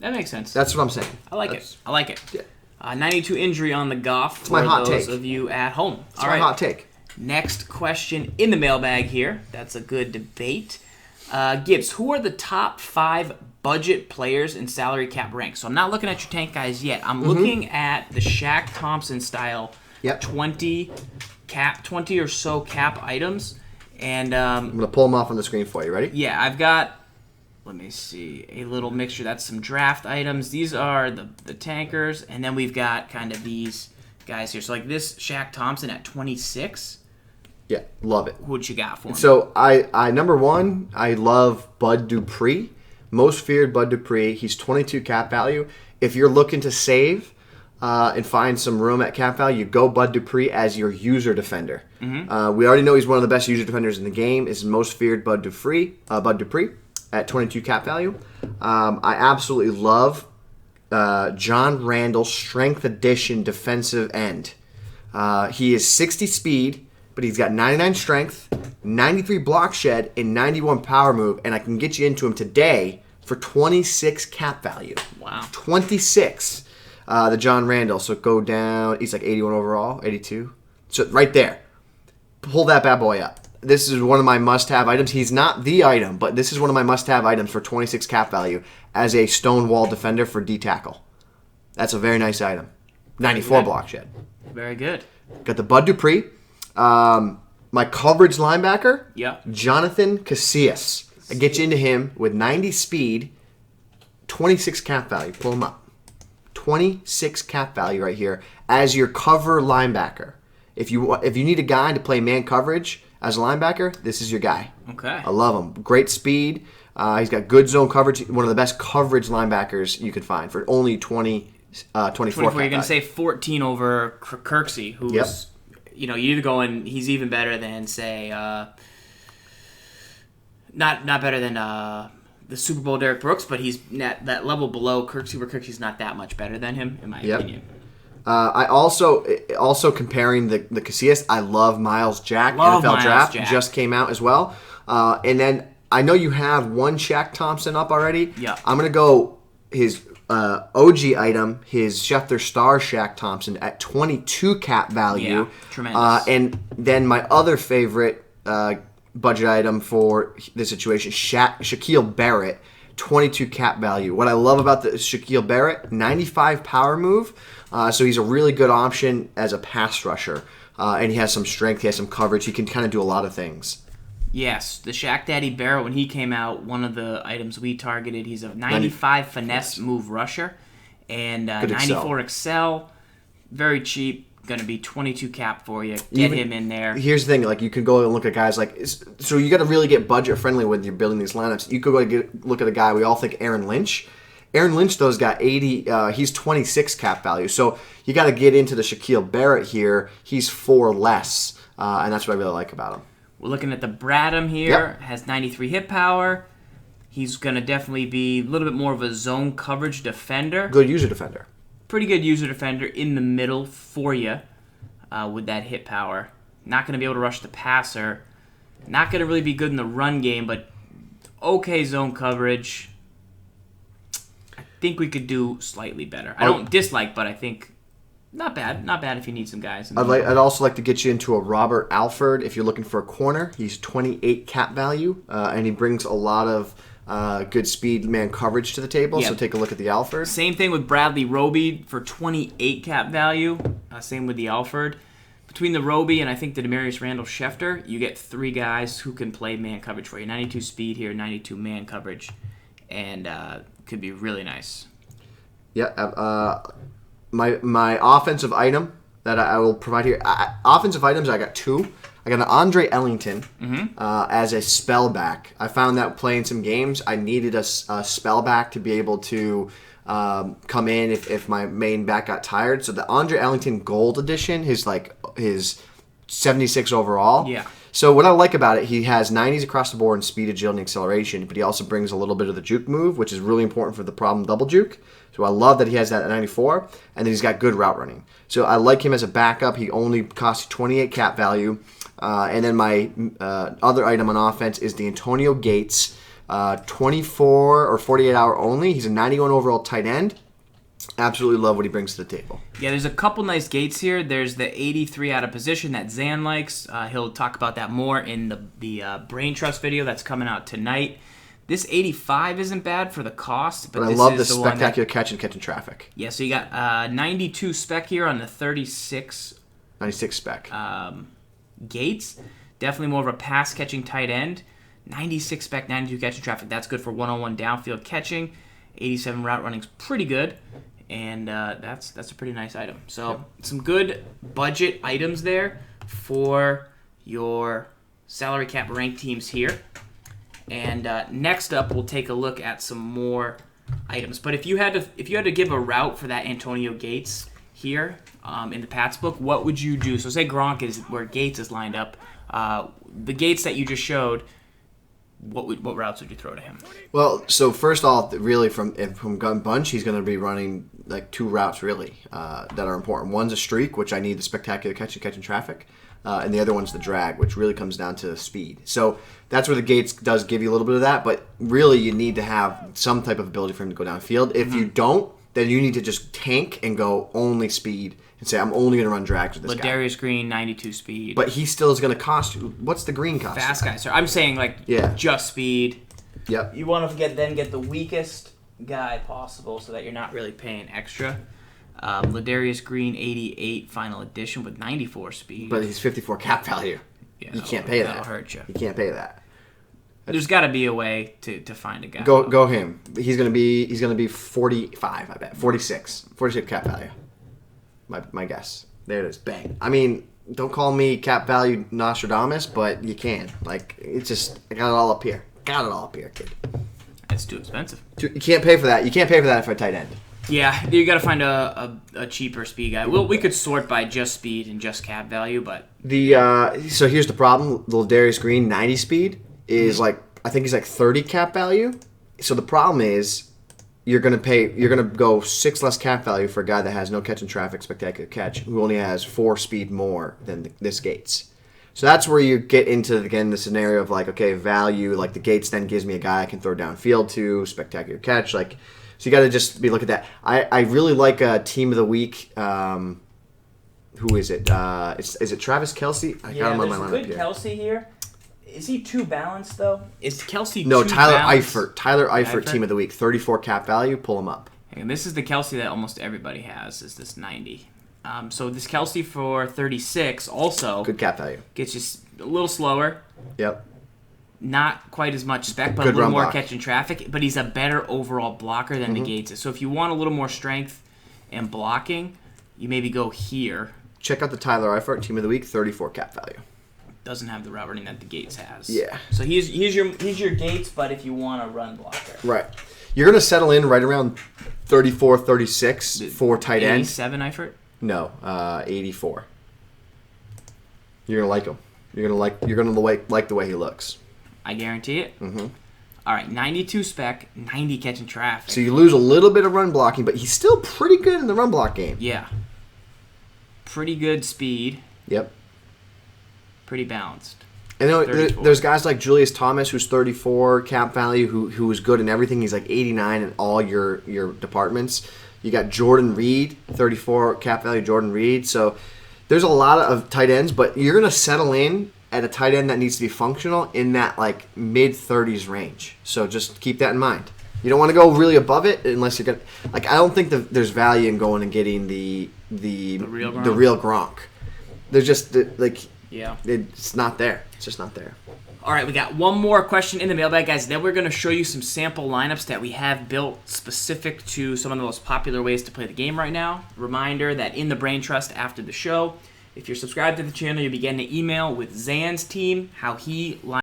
That makes sense. That's what I'm saying. I like it. I like it. Yeah. 92 injury on the Goff for my hot those take. of you at home. It's my hot take. Next question in the mailbag here. That's a good debate. Gibbs, who are the top 5 budget players in salary cap ranks? So I'm not looking at your tank guys yet. I'm looking at the Shaq Thompson style 20 or so cap items. And I'm going to pull them off on the screen for you. Ready? Yeah, I've got, let me see, a little mixture. That's some draft items. These are the tankers. And then we've got kind of these guys here. So like this Shaq Thompson at 26. Yeah, love it. What you got for me? So I number one, I love Bud Dupree. Most feared Bud Dupree. He's 22 cap value. If you're looking to save and find some room at cap value, you go Bud Dupree as your user defender. We already know he's one of the best user defenders in the game. Is most feared Bud Dupree at 22 cap value. I absolutely love John Randle, strength addition defensive end. He is 60 speed, but he's got 99 strength, 93 block shed, and 91 power move, and I can get you into him today for 26 cap value. Wow. 26. The John Randle. So go down. He's like 81 overall, 82. So right there. Pull that bad boy up. This is one of my must-have items. He's not the item, but this is one of my must-have items for 26 cap value as a stonewall defender for D-tackle. That's a very nice item. 94 block shed. Very good. Got the Bud Dupree. My coverage linebacker, Jonathan Casillas. I get you into him with 90 speed, 26 cap value. Pull him up. 26 cap value right here as your cover linebacker. If you need a guy to play man coverage as a linebacker, this is your guy. Okay. I love him. Great speed. He's got good zone coverage. One of the best coverage linebackers you could find for only 24 You're going to say 14 over Kirksey, who's... you're either going, he's even better than, say, not better than the Super Bowl Derek Brooks, but he's that level below Kirksey, where Kirksey's not that much better than him, in my opinion. I also comparing the Casillas, I love Miles Jack. NFL Draft just came out as well. And then I know you have one Shaq Thompson up already. Yeah. I'm going to go his OG item, his Schefter Star Shaq Thompson at 22 cap value. Yeah, tremendous. And then my other favorite budget item for this situation, Shaquil Barrett, 22 cap value. What I love about the Shaquil Barrett, 95 power move. So he's a really good option as a pass rusher. And he has some strength, he has some coverage. He can kind of do a lot of things. Yes, the Shaq Daddy Barrett, when he came out, one of the items we targeted, he's a 95 finesse move rusher and 94 excel. Very cheap. Going to be 22 cap for you. Get him in there. Here's the thing. Like, you can go and look at guys like... So you got to really get budget friendly when you're building these lineups. You could go look at a guy we all think Aaron Lynch. Aaron Lynch, though, has got 80... he's 26 cap value. So you got to get into the Shaquil Barrett here. He's 4 less. And that's what I really like about him. We're looking at the Bradham here. Has 93 hit power. He's going to definitely be a little bit more of a zone coverage defender. Good user defender. Pretty good user defender in the middle for you with that hit power. Not going to be able to rush the passer. Not going to really be good in the run game, but okay zone coverage. I think we could do slightly better. I don't dislike, but I think... Not bad. Not bad if you need some guys. I'd also like to get you into a Robert Alford if you're looking for a corner. He's 28 cap value, and he brings a lot of good speed man coverage to the table. So take a look at the Alford. Same thing with Bradley Roby for 28 cap value. Same with the Alford. Between the Roby and I think the Demarius Randall Schefter, you get 3 guys who can play man coverage for you. 92 speed here, 92 man coverage, and could be really nice. Yeah. My offensive item that I will provide here. Offensive items, I got 2. I got an Andre Ellington as a spellback. I found that playing some games, I needed a spellback to be able to come in if my main back got tired. So the Andre Ellington Gold Edition, his 76 overall. Yeah. So what I like about it, he has 90s across the board in speed, agility, and acceleration, but he also brings a little bit of the juke move, which is really important for the problem double juke. So I love that he has that at 94, and then he's got good route running. So I like him as a backup. He only costs 28 cap value. And then my other item on offense is the Antonio Gates 24 or 48 hour only. He's a 91 overall tight end. Absolutely love what he brings to the table. Yeah, there's a couple nice gates here. There's the 83 out of position that Zan likes. He'll talk about that more in the Brain Trust video that's coming out tonight. This 85 isn't bad for the cost, but I this love is this the one spectacular catch and catching traffic. Yeah, so you got 92 spec here on the 36 96 spec. Gates. Definitely more of a pass catching tight end. 96 spec, 92 catching traffic. That's good for one-on-one downfield catching. 87 route running's pretty good, and that's a pretty nice item. So some good budget items there for your salary cap ranked teams here. And next up, we'll take a look at some more items. But if you had to give a route for that Antonio Gates here in the Pats book, what would you do? So say Gronk is where Gates is lined up. The Gates that you just showed, what routes would you throw to him? Well, so first off, really from gun bunch, he's going to be running like two routes really that are important. One's a streak, which I need the spectacular catching traffic, and the other one's the drag, which really comes down to speed. So that's where the Gates does give you a little bit of that, but really you need to have some type of ability for him to go downfield. If you don't, then you need to just tank and go only speed and say, I'm only going to run drags with this guy. Ladarius Green, 92 speed. But he still is going to cost you. What's the green cost? Fast guy, sir. I'm saying just speed. Yep. You want to get the weakest guy possible so that you're not really paying extra. Ladarius Green, 88 final edition with 94 speed. But he's 54 cap value. Yeah, you can't pay that. That'll hurt you. You can't pay that. There's got to be a way to find a guy. Go him. He's gonna be 45. I bet 46 cap value. My guess. There it is. Bang. I mean, don't call me cap value Nostradamus, but you can. Like it's just I got it all up here. Kid. It's too expensive. You can't pay for that. You can't pay for that for a tight end. Yeah, you got to find a cheaper speed guy. We could sort by just speed and just cap value, but so here's the problem. Little Darius Green 90 speed is I think he's 30 cap value. So the problem is you're gonna go 6 less cap value for a guy that has no catch and traffic spectacular catch, who only has 4 speed more than this Gates. So that's where you get into again the scenario of value. Like the Gates then gives me a guy I can throw downfield to spectacular catch. So you got to just be looking at that. I really like a team of the week. Who is it? Is it Travis Kelce? I got him on my lineup here. Kelce here. Is he too balanced, though? Is Kelce No, too Tyler balanced? Eifert. Tyler Eifert, team of the week. 34 cap value. Pull him up. And this is the Kelce that almost everybody has, is this 90. So this Kelce for 36 also... Good cap value. Gets you a little slower. Yep. Not quite as much spec, but Good a little more block. catching traffic. But he's a better overall blocker than the Gates is. So if you want a little more strength and blocking, you maybe go here. Check out the Tyler Eifert, team of the week. 34 cap value. Doesn't have the route running that the Gates has. Yeah. So he's your Gates, but if you want a run blocker. Right. You're going to settle in right around 34, 36 for tight end. 87 Eifert? No, 84. You're going to like him. You're going to like the way he looks. I guarantee it. Mm-hmm. All right, 92 spec, 90 catching traffic. So you lose a little bit of run blocking, but he's still pretty good in the run block game. Yeah. Pretty good speed. Yep. Pretty balanced. And there's guys like Julius Thomas, who's 34 cap value, who is good in everything. He's 89 in all your departments. You got Jordan Reed, 34 cap value, Jordan Reed. So there's a lot of tight ends, but you're going to settle in at a tight end that needs to be functional in that mid-30s range. So just keep that in mind. You don't want to go really above it unless you're going to... I don't think there's value in going and getting the real Gronk. There's just... Yeah. It's not there. It's just not there. All right, we got one more question in the mailbag, guys. Then we're going to show you some sample lineups that we have built specific to some of the most popular ways to play the game right now. Reminder that in the Brain Trust after the show, if you're subscribed to the channel, you'll be getting an email with Zan's team, how he